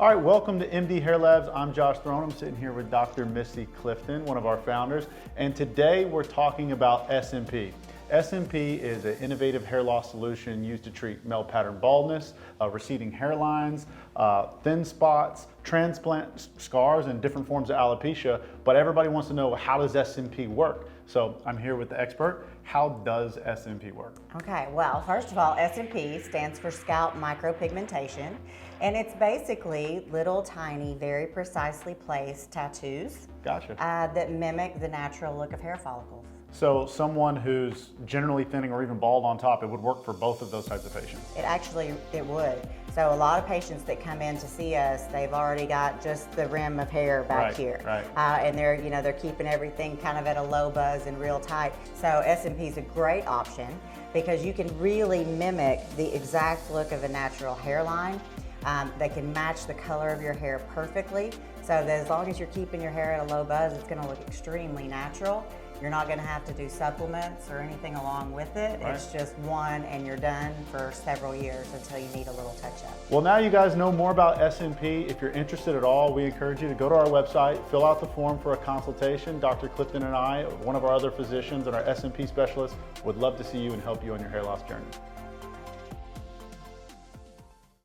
All right, welcome to MD Hair Labs. I'm Josh Throne. I'm sitting here with Dr. Missy Clifton, one of our founders, and today we're talking about SMP. SMP is an innovative hair loss solution used to treat male pattern baldness, receding hairlines, thin spots, transplant scars, and different forms of alopecia. But everybody wants to know, how does SMP work? So I'm here with the expert. How does SMP work? Okay, well, first of all, SMP stands for Scalp Micropigmentation, and it's basically little tiny, very precisely placed tattoos. Gotcha. That mimic the natural look of hair follicles. So someone who's generally thinning or even bald on top, it would work for both of those types of patients? It would. So a lot of patients that come in to see us, they've already got just the rim of hair back here. Right. And they're keeping everything kind of at a low buzz and real tight. So SMP is a great option because you can really mimic the exact look of a natural hairline. They can match the color of your hair perfectly. So that as long as you're keeping your hair at a low buzz, it's going to look extremely natural. You're not going to have to do supplements or anything along with it. Right. It's just one and you're done for several years until you need a little touch up. Well, now you guys know more about SMP. If you're interested at all, we encourage you to go to our website, fill out the form for a consultation. Dr. Clifton and I, one of our other physicians and our SMP specialists, would love to see you and help you on your hair loss journey.